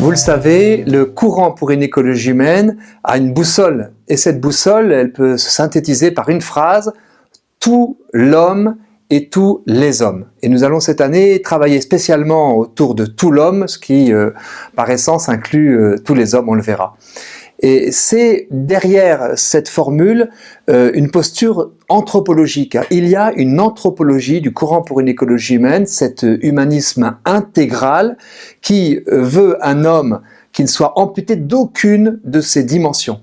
Vous le savez, le courant pour une écologie humaine a une boussole. Et cette boussole, elle peut se synthétiser par une phrase: tout l'homme et tous les hommes. Et nous allons cette année travailler spécialement autour de tout l'homme, ce qui, par essence, inclut tous les hommes, on le verra. Et c'est derrière cette formule une posture anthropologique. Il y a une anthropologie du courant pour une écologie humaine, cet humanisme intégral qui veut un homme qui ne soit amputé d'aucune de ses dimensions.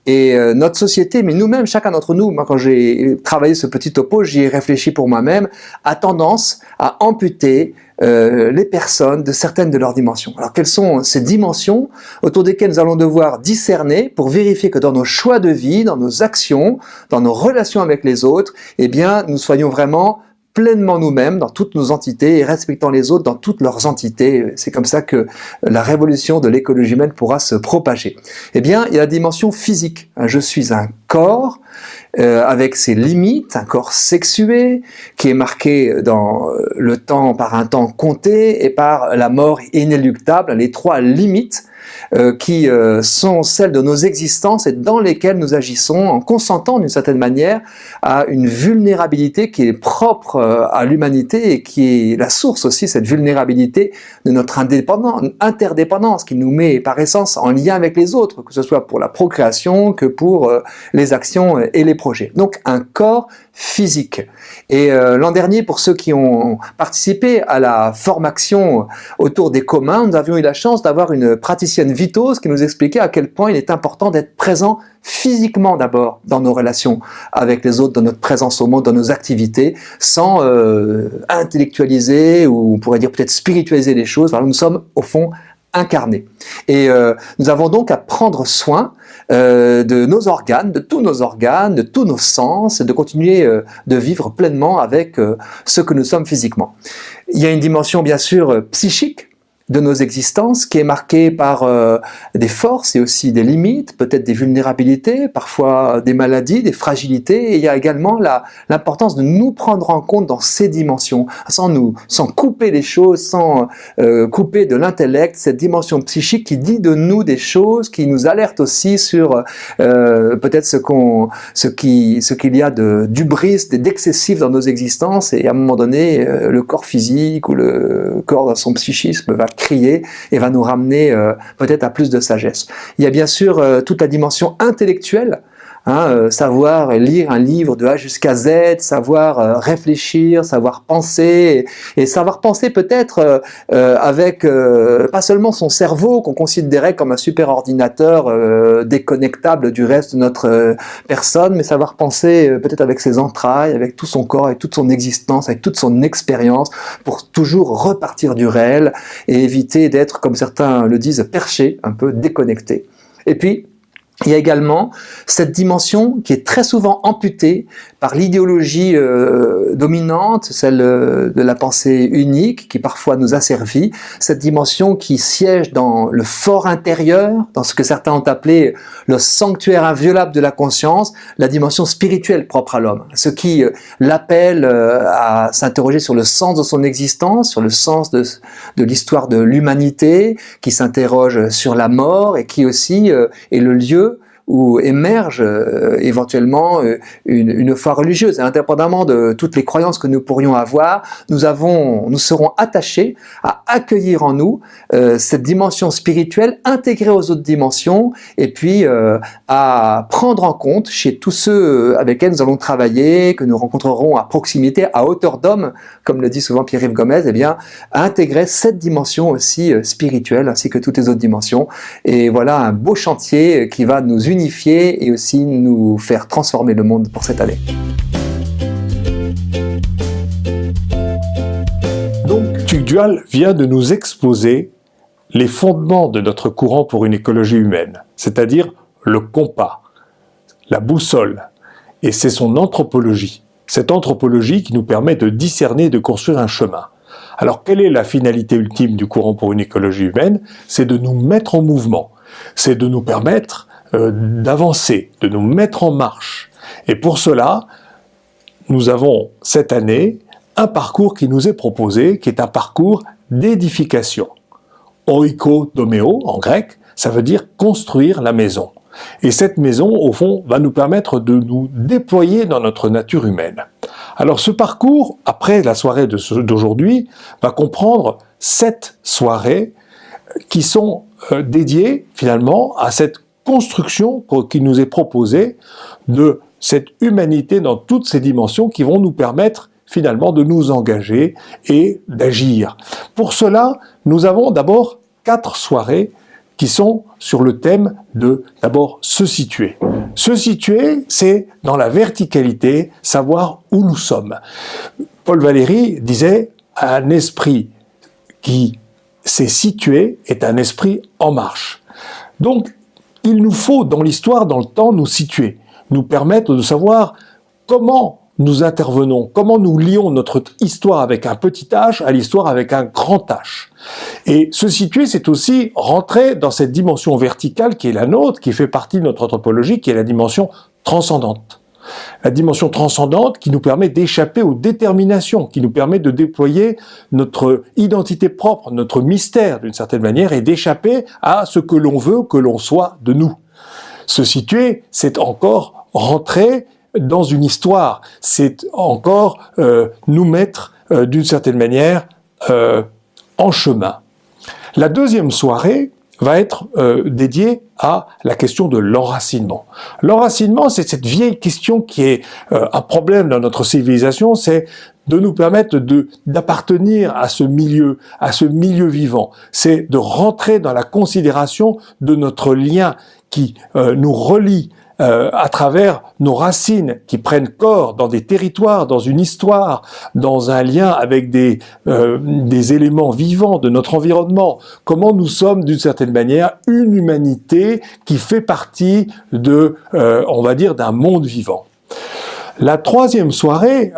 Et notre société, mais nous-mêmes, chacun d'entre nous, moi quand j'ai travaillé ce petit topo, j'y ai réfléchi pour moi-même, a tendance à amputer les personnes de certaines de leurs dimensions. Alors quelles sont ces dimensions autour desquelles nous allons devoir discerner pour vérifier que dans nos choix de vie, dans nos actions, dans nos relations avec les autres, eh bien nous soyons vraiment pleinement nous-mêmes dans toutes nos entités et respectant les autres dans toutes leurs entités. C'est comme ça que la révolution de l'écologie humaine pourra se propager. Eh bien, il y a la dimension physique. Je suis un corps avec ses limites, un corps sexué qui est marqué dans le temps par un temps compté et par la mort inéluctable, les trois limites qui sont celles de nos existences et dans lesquelles nous agissons en consentant d'une certaine manière à une vulnérabilité qui est propre à l'humanité et qui est la source aussi, cette vulnérabilité, de notre interdépendance qui nous met par essence en lien avec les autres, que ce soit pour la procréation que pour les actions et les projets. Donc un corps physique. Et l'an dernier, pour ceux qui ont participé à la formation autour des communs, nous avions eu la chance d'avoir une praticienne vitose qui nous expliquait à quel point il est important d'être présent physiquement d'abord dans nos relations avec les autres, dans notre présence au monde, dans nos activités, sans intellectualiser ou on pourrait dire peut-être spiritualiser les choses. Alors, nous sommes au fond incarnés. Et nous avons donc à prendre soin de nos organes, de tous nos sens, et de continuer de vivre pleinement avec ce que nous sommes physiquement. Il y a une dimension bien sûr psychique de nos existences qui est marquée par des forces et aussi des limites, peut-être des vulnérabilités, parfois des maladies, des fragilités. Et il y a également l'importance de nous prendre en compte dans ces dimensions, sans couper les choses, sans couper de l'intellect, cette dimension psychique qui dit de nous des choses, qui nous alerte aussi sur peut-être ce qu'il y a d'hubris, d'excessif dans nos existences. Et à un moment donné, le corps physique ou le corps dans son psychisme va crier et va nous ramener peut-être à plus de sagesse. Il y a bien sûr toute la dimension intellectuelle, savoir lire un livre de A jusqu'à Z, savoir réfléchir, savoir penser, et savoir penser peut-être avec pas seulement son cerveau qu'on considérait comme un super ordinateur déconnectable du reste de notre personne, mais savoir penser peut-être avec ses entrailles, avec tout son corps, avec toute son existence, avec toute son expérience, pour toujours repartir du réel et éviter d'être, comme certains le disent, perché, un peu déconnecté. Et puis, il y a également cette dimension qui est très souvent amputée par l'idéologie dominante, celle de la pensée unique, qui parfois nous asservit, cette dimension qui siège dans le fort intérieur, dans ce que certains ont appelé le sanctuaire inviolable de la conscience, la dimension spirituelle propre à l'homme, ce qui l'appelle à s'interroger sur le sens de son existence, sur le sens de l'histoire de l'humanité, qui s'interroge sur la mort et qui aussi est le lieu où émerge éventuellement une foi religieuse. Et indépendamment de toutes les croyances que nous pourrions avoir, nous serons attachés à accueillir en nous cette dimension spirituelle intégrée aux autres dimensions, et puis à prendre en compte chez tous ceux avec lesquels nous allons travailler, que nous rencontrerons à proximité, à hauteur d'homme, comme le dit souvent Pierre-Yves Gomez, eh bien, à intégrer cette dimension aussi spirituelle, ainsi que toutes les autres dimensions. Et voilà un beau chantier qui va nous unifier et aussi nous faire transformer le monde pour cette année. Donc, Tugdual vient de nous exposer les fondements de notre courant pour une écologie humaine, c'est-à-dire le compas, la boussole, et c'est son anthropologie. Cette anthropologie qui nous permet de discerner et de construire un chemin. Alors, quelle est la finalité ultime du courant pour une écologie humaine? C'est de nous mettre en mouvement, c'est de nous permettre d'avancer, de nous mettre en marche. Et pour cela, nous avons cette année un parcours qui nous est proposé, qui est un parcours d'édification. oikodomeo en grec, ça veut dire construire la maison. Et cette maison, au fond, va nous permettre de nous déployer dans notre nature humaine. Alors ce parcours, après la soirée d'aujourd'hui, va comprendre 7 soirées qui sont dédiées finalement à cette construction qui nous est proposée de cette humanité dans toutes ses dimensions qui vont nous permettre finalement de nous engager et d'agir. Pour cela, nous avons d'abord 4 soirées qui sont sur le thème de, d'abord, se situer. Se situer, c'est dans la verticalité, savoir où nous sommes. Paul Valéry disait, un esprit qui s'est situé est un esprit en marche. Donc, il nous faut, dans l'histoire, dans le temps, nous situer, nous permettre de savoir comment nous intervenons, comment nous lions notre histoire avec un petit h à l'histoire avec un grand H. Et se situer, c'est aussi rentrer dans cette dimension verticale qui est la nôtre, qui fait partie de notre anthropologie, qui est la dimension transcendante. La dimension transcendante qui nous permet d'échapper aux déterminations, qui nous permet de déployer notre identité propre, notre mystère d'une certaine manière, et d'échapper à ce que l'on veut que l'on soit de nous. Se situer, c'est encore rentrer dans une histoire, c'est encore nous mettre d'une certaine manière en chemin. La deuxième soirée va être dédiée à la question de l'enracinement. L'enracinement, c'est cette vieille question qui est un problème dans notre civilisation, c'est de nous permettre d'appartenir à ce milieu vivant. C'est de rentrer dans la considération de notre lien qui nous relie à travers nos racines qui prennent corps dans des territoires, dans une histoire, dans un lien avec des éléments vivants de notre environnement. Comment nous sommes d'une certaine manière une humanité qui fait partie de, on va dire, d'un monde vivant. La troisième soirée,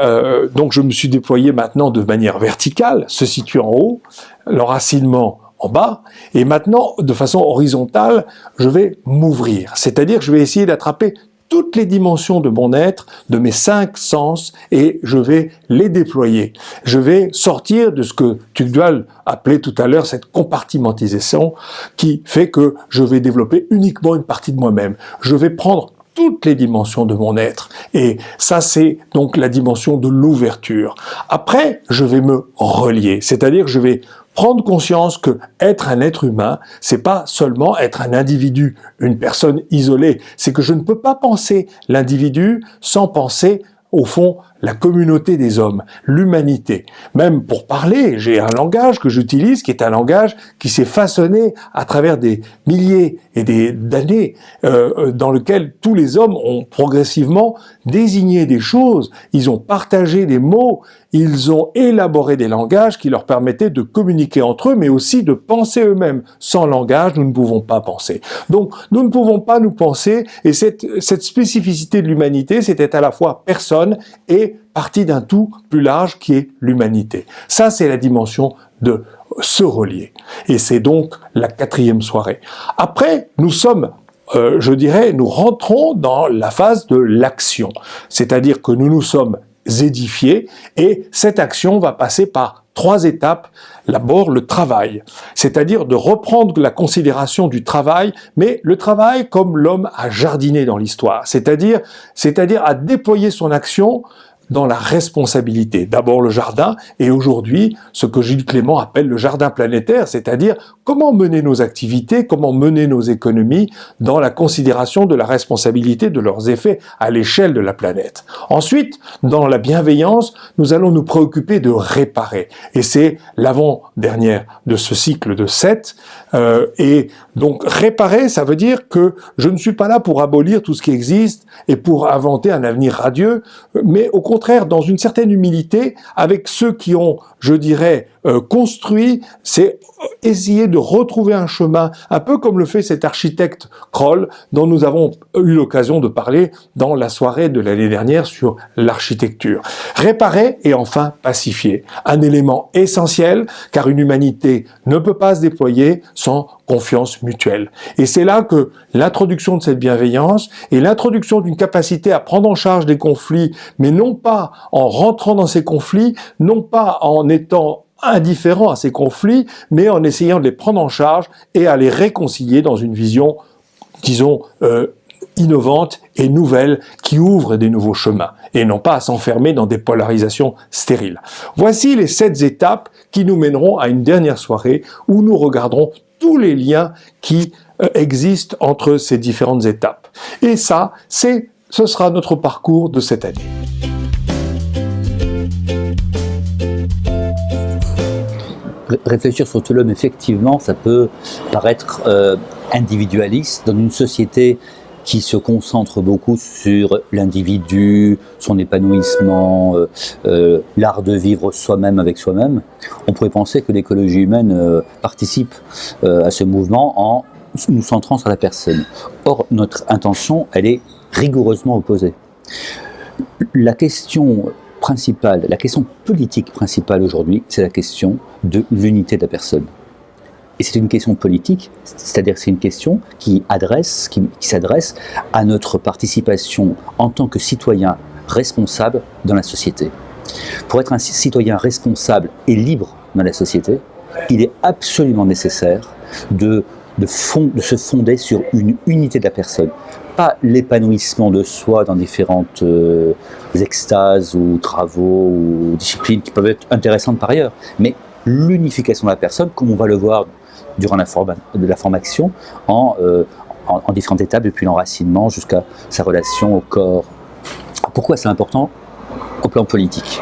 donc je me suis déployé maintenant de manière verticale, se situe en haut, l'enracinement en bas, et maintenant, de façon horizontale, je vais m'ouvrir. C'est-à-dire que je vais essayer d'attraper toutes les dimensions de mon être, de mes 5 sens, et je vais les déployer. Je vais sortir de ce que Tugdual appelait tout à l'heure cette compartimentisation, qui fait que je vais développer uniquement une partie de moi-même. Je vais prendre toutes les dimensions de mon être. Et ça, c'est donc la dimension de l'ouverture. Après, je vais me relier. C'est-à-dire que je vais prendre conscience que être un être humain, c'est pas seulement être un individu, une personne isolée. C'est que je ne peux pas penser l'individu sans penser, au fond, la communauté des hommes, l'humanité. Même pour parler, j'ai un langage que j'utilise qui est un langage qui s'est façonné à travers des milliers et d'années, dans lequel tous les hommes ont progressivement désigné des choses, ils ont partagé des mots, ils ont élaboré des langages qui leur permettaient de communiquer entre eux, mais aussi de penser eux-mêmes. Sans langage, nous ne pouvons pas penser. Donc, nous ne pouvons pas nous penser, et cette spécificité de l'humanité, c'était à la fois personne et partie d'un tout plus large qui est l'humanité. Ça, c'est la dimension de se relier. Et c'est donc la 4e soirée. Après, nous sommes, je dirais, nous rentrons dans la phase de l'action. C'est-à-dire que nous nous sommes édifiés et cette action va passer par 3 étapes. D'abord, le travail. C'est-à-dire de reprendre la considération du travail, mais le travail comme l'homme a jardiné dans l'histoire. C'est-à-dire à déployer son action dans la responsabilité. D'abord le jardin, et aujourd'hui, ce que Gilles Clément appelle le jardin planétaire, c'est-à-dire comment mener nos activités, comment mener nos économies dans la considération de la responsabilité de leurs effets à l'échelle de la planète. Ensuite, dans la bienveillance, nous allons nous préoccuper de réparer. Et c'est l'avant-dernière de ce cycle de 7. Et donc, réparer, ça veut dire que je ne suis pas là pour abolir tout ce qui existe et pour inventer un avenir radieux, mais au contraire, dans une certaine humilité, avec ceux qui ont, je dirais, construit, c'est essayer de retrouver un chemin, un peu comme le fait cet architecte Kroll, dont nous avons eu l'occasion de parler dans la soirée de l'année dernière sur l'architecture. Réparer et enfin pacifier. Un élément essentiel, car une humanité ne peut pas se déployer sans confiance mutuelle. Et c'est là que l'introduction de cette bienveillance et l'introduction d'une capacité à prendre en charge des conflits, mais non pas en rentrant dans ces conflits, non pas en étant indifférent à ces conflits, mais en essayant de les prendre en charge et à les réconcilier dans une vision, disons, innovante et nouvelle, qui ouvre des nouveaux chemins, et non pas à s'enfermer dans des polarisations stériles. Voici les 7 étapes qui nous mèneront à une dernière soirée où nous regarderons tous les liens qui existent entre ces différentes étapes. Et ça, ce sera notre parcours de cette année. Réfléchir sur tout l'homme, effectivement, ça peut paraître individualiste dans une société qui se concentre beaucoup sur l'individu, son épanouissement, l'art de vivre soi-même avec soi-même. On pourrait penser que l'écologie humaine participe à ce mouvement en nous centrant sur la personne. Or, notre intention, elle est rigoureusement opposée. La question principale, la question politique principale aujourd'hui, c'est la question de l'unité de la personne. Et c'est une question politique, c'est-à-dire que c'est une question qui s'adresse à notre participation en tant que citoyen responsable dans la société. Pour être un citoyen responsable et libre dans la société, il est absolument nécessaire de se fonder sur une unité de la personne. Pas l'épanouissement de soi dans différentes extases ou travaux ou disciplines qui peuvent être intéressantes par ailleurs, mais l'unification de la personne, comme on va le voir durant la formation, en différentes étapes, depuis l'enracinement jusqu'à sa relation au corps. Pourquoi c'est important au plan politique?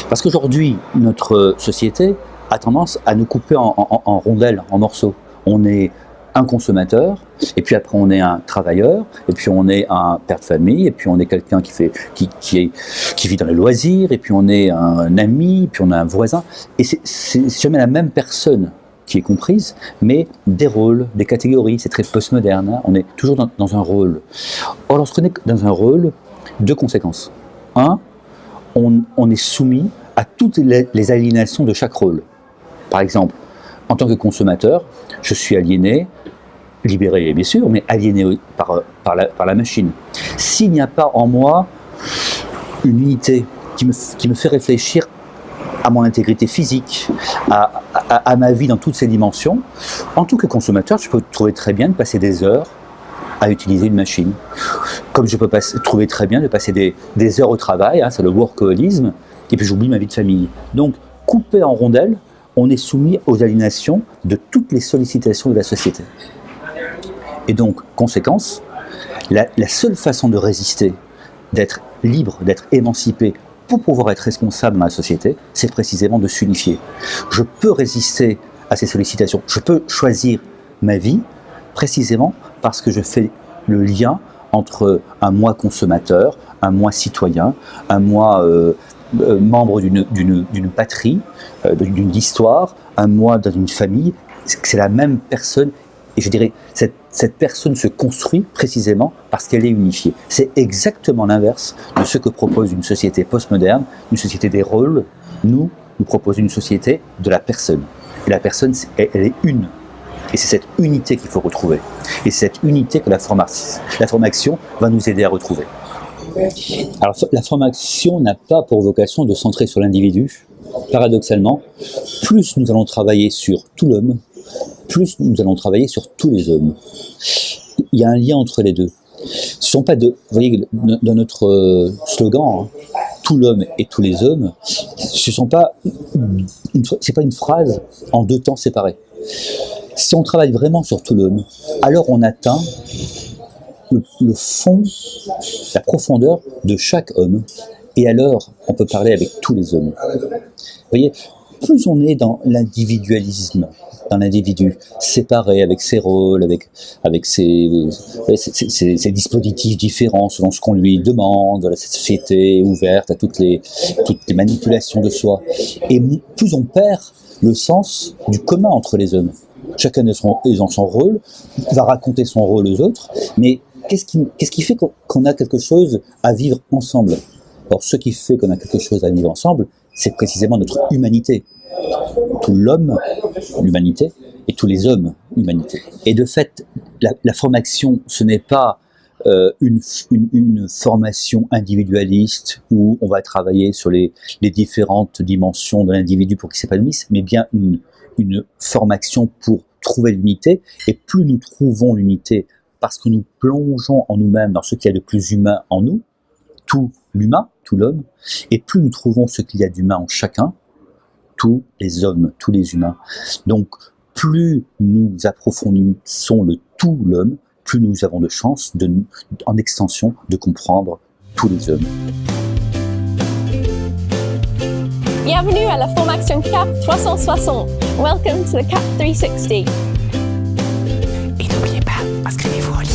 Parce qu'aujourd'hui, notre société a tendance à nous couper en rondelles, en morceaux. On est un consommateur, et puis après on est un travailleur, et puis on est un père de famille, et puis on est quelqu'un qui vit dans les loisirs, et puis on est un ami, et puis on a un voisin. Et c'est jamais la même personne qui est comprise, mais des rôles, des catégories. C'est très postmoderne, hein. On est toujours dans un rôle. Or, lorsqu'on est dans un rôle, 2 conséquences. 1, on est soumis à toutes les aliénations de chaque rôle. Par exemple, en tant que consommateur, je suis aliéné, libéré bien sûr, mais aliéné par la machine. S'il n'y a pas en moi une unité qui me fait réfléchir à mon intégrité physique, à ma vie dans toutes ses dimensions, en tant que consommateur, je peux trouver très bien de passer des heures à utiliser une machine. Comme je peux trouver très bien de passer des heures au travail, hein, c'est le workaholisme, et puis j'oublie ma vie de famille. Donc, coupé en rondelles, on est soumis aux aliénations de toutes les sollicitations de la société. Et donc, conséquence, la seule façon de résister, d'être libre, d'être émancipé, pour pouvoir être responsable dans la société, c'est précisément de s'unifier. Je peux résister à ces sollicitations, je peux choisir ma vie, précisément parce que je fais le lien entre un moi consommateur, un moi citoyen, un moi membre d'une patrie, d'une histoire, un moi dans une famille. C'est la même personne, et je dirais cette personne se construit précisément parce qu'elle est unifiée. C'est exactement l'inverse de ce que propose une société postmoderne, une société des rôles. Nous proposons une société de la personne. Et la personne, elle est une. Et c'est cette unité qu'il faut retrouver. Et c'est cette unité que la formation va nous aider à retrouver. Alors, la formation n'a pas pour vocation de centrer sur l'individu. Paradoxalement, plus nous allons travailler sur tout l'homme, plus nous allons travailler sur tous les hommes. Il y a un lien entre les deux. Ce sont pas deux. Vous voyez, dans notre slogan, hein, tout l'homme et tous les hommes, c'est pas une phrase en 2 temps séparés. Si on travaille vraiment sur tout l'homme, alors on atteint le fond, la profondeur de chaque homme, et alors on peut parler avec tous les hommes. Vous voyez, plus on est dans l'individualisme, dans l'individu, séparé avec ses rôles, avec ses dispositifs différents selon ce qu'on lui demande, cette société ouverte à toutes les manipulations de soi, et plus on perd le sens du commun entre les hommes. Chacun est dans son rôle, va raconter son rôle aux autres, mais qu'est-ce qui fait qu'on a quelque chose à vivre ensemble? Alors, ce qui fait qu'on a quelque chose à vivre ensemble, c'est précisément notre humanité. Tout l'homme, l'humanité, et tous les hommes, humanité. Et de fait, la formation, ce n'est pas une formation individualiste où on va travailler sur les différentes dimensions de l'individu pour qu'il s'épanouisse, mais bien une formation pour trouver l'unité. Et plus nous trouvons l'unité, parce que nous plongeons en nous-mêmes dans ce qu'il y a de plus humain en nous, tout l'humain, tout l'homme, et plus nous trouvons ce qu'il y a d'humain en chacun, tous les hommes, tous les humains. Donc, plus nous approfondissons le tout l'homme, plus nous avons de chances, en extension, de comprendre tous les hommes. Bienvenue à la formation CAP 360. Welcome to the CAP 360. Et n'oubliez pas, inscrivez-vous au livre.